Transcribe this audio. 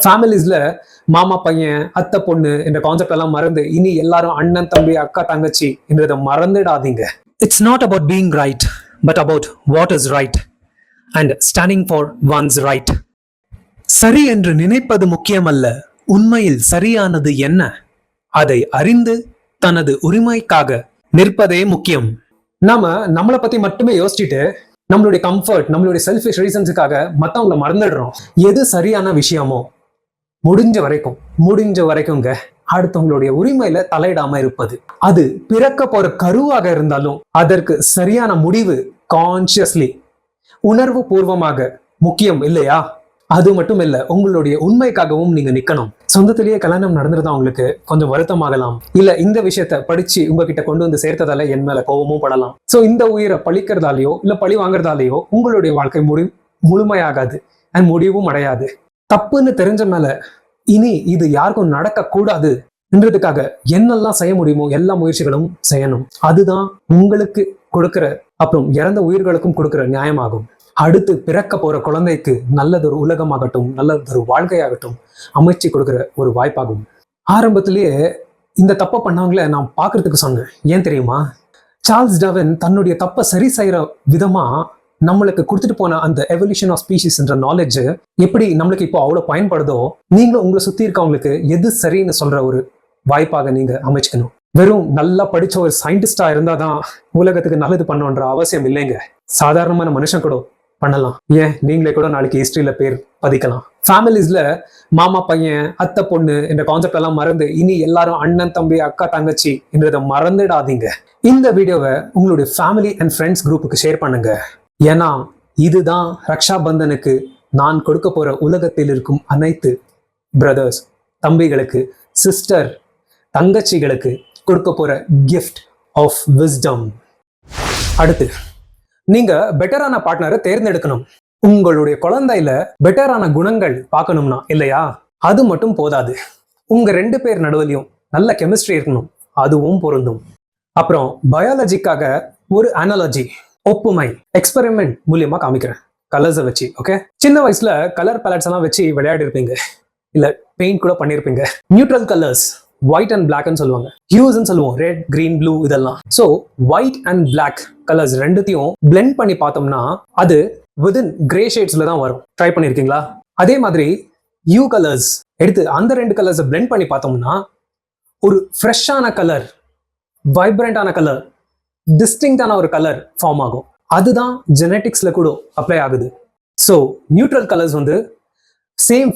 ஃபேமிலிஸ்ல மாமா பையன் அத்தை பொண்ணு என்ற கான்செப்ட் எல்லாம் மறந்து இனி எல்லாரும் அண்ணன் தம்பி அக்கா தங்கச்சி என்றதை மறந்துடாதீங்க. It's not about being right but about what is right and standing for once right. சரி என்று நினைப்பது முக்கியமல்ல, உண்மையில் சரியானது என்ன அதை அறிந்து தனது உரிமைக்காக நிற்பதே முக்கியம். நாம நம்மளை பத்தி மட்டுமே யோசிச்சுட்டு நம்மளுடைய கம்ஃபர்ட், நம்மளுடைய செல்ஃபிஷ் ரீசன்ஸுக்காக மற்றவங்களை மறந்துடுறோம். எது சரியான விஷயமோ முடிஞ்ச வரைக்கும்ங்க அடுத்தவங்களுடைய உரிமையில தலையிடாம இருப்பது. அது பிறக்க போற கருவாக இருந்தாலும் அதற்கு சரியான முடிவு கான்சியஸ்லி உணர்வு பூர்வமாக முக்கியம் இல்லையா? அது மட்டும் இல்ல, உங்களுடைய உண்மைக்காகவும் நீங்க நிக்கணும். சொந்தத்திலேயே கல்யாணம் நடந்துருந்தா உங்களுக்கு கொஞ்சம் வருத்தமாகலாம், இல்ல இந்த விஷயத்த படிச்சு உங்ககிட்ட கொண்டு வந்து சேர்த்ததால என் மேல கோபமும் படலாம். சோ இந்த உயிரை பழிக்கிறதாலேயோ இல்ல பழி வாங்குறதாலேயோ உங்களுடைய வாழ்க்கை முழுமையாகாது அண்ட் முடிவும் அடையாது. தப்புன்னு தெரிஞ்ச மேல இனி இது யாருக்கும் நடக்க கூடாது என்றதுக்காக என்னெல்லாம் செய்ய முடியுமோ எல்லா முயற்சிகளும் செய்யணும். அதுதான் உங்களுக்கு கொடுக்கிற, அப்புறம் இறந்த உயிர்களுக்கும் கொடுக்கிற நியாயமாகும். அடுத்து பிறக்க போற குழந்தைக்கு நல்லதொரு உலகமாகட்டும், நல்லதொரு வாழ்க்கையாகட்டும் அமைச்சு கொடுக்கிற ஒரு வாய்ப்பாகும். ஆரம்பத்திலேயே இந்த தப்பை பண்ணவங்கள நான் பார்க்கறதுக்கு சொன்னேன். ஏன் தெரியுமா? சார்ல்ஸ் டார்வின் தன்னுடைய தப்பை சரி செய்யற விதமா நம்மளுக்கு கொடுத்துட்டு போன அந்த எவல்யூஷன் ஆஃப் ஸ்பீஷிஸ் என்ற நாலேஜ் எப்படி நம்மளுக்கு இப்போ அவ்வளவு பயன்படுதோ, நீங்களும் உங்களை சுத்தி இருக்கவங்களுக்கு எது சரின்னு சொல்ற ஒரு வாய்ப்பாக நீங்க அமைச்சுக்கணும். வெறும் நல்லா படிச்ச ஒரு சயின்டிஸ்டா இருந்தாதான் உலகத்துக்கு நல்லது பண்ணணுன்ற அவசியம் இல்லைங்க. சாதாரணமான மனுஷன் கூட பண்ணலாம். ஏன் நீங்களே கூட நாளைக்கு ஹிஸ்டரியில பேர் பதிக்கலாம். ஃபேமிலிஸ்ல மாமா பையன் அத்தை பொண்ணு என்ற கான்செப்ட் எல்லாம் மறந்து இனி எல்லாரும் அண்ணன் தம்பி அக்கா தங்கச்சி என்றதை மறந்துடாதீங்க. இந்த வீடியோவை உங்களுடைய ஃபேமிலி அண்ட் ஃப்ரெண்ட்ஸ் குரூப்புக்கு ஷேர் பண்ணுங்க. ஏன்னா இதுதான் ரக்ஷா பந்தனுக்கு நான் கொடுக்க போற உலகத்தில் இருக்கும் அனைத்து பிரதர்ஸ், தம்பிகளுக்கு, சிஸ்டர், தங்கச்சிகளுக்கு கொடுக்க போற கிஃப்ட் ஆஃப் விஸ்டம். அடுத்து நீங்க பெட்டரான பார்ட்னரை தேர்ந்தெடுக்கணும். உங்களுடைய குழந்தையில பெட்டரான குணங்கள் பார்க்கணும்னா இல்லையா, அது மட்டும் போதாது. உங்க 2 பேர் நடுவுலையும் நல்ல கெமிஸ்ட்ரி இருக்கணும், அதுவும் பொருந்தும். அப்புறம் பயாலஜிக்காக ஒரு அனாலஜி, ஒப்புமை எக்ஸ்பெரிமெண்ட் மூலியமா காமிக்கிறேன் கலர்ஸை வச்சு. ஓகே, சின்ன வயசுல கலர் பேலட்ஸ் எல்லாம் வச்சு விளையாடி இருப்பீங்க, இல்ல பெயிண்ட் கூட பண்ணிருப்பீங்க. நியூட்ரல் கலர்ஸ் ஒயிட் அண்ட் பிளாக்னு சொல்லுவாங்க, ஹியூஸ்ன்னு சொல்லுவோம், ரெட் கிரீன் ப்ளூ இதெல்லாம். So white and black colours ரெண்டுத்தையும் பிளெண்ட் பண்ணி பார்த்தோம்னா அது வித்தின் கிரே ஷேட்ஸ்ல தான் வரும். ட்ரை பண்ணிருக்கீங்களா? அதே மாதிரி யூ கலர்ஸ் எடுத்து அந்த 2 கலர்ஸை பிளெண்ட் பண்ணி பார்த்தோம்னா ஒரு ஃப்ரெஷ்ஷான கலர், வைப்ரண்டான கலர், டிஸ்டிங்டான ஒரு கலர் ஃபார்ம் ஆகும். அதுதான் ஜெனட்டிக்ஸ்ல கூட அப்ளை ஆகுது. ஸோ நியூட்ரல் கலர்ஸ் வந்து சேம்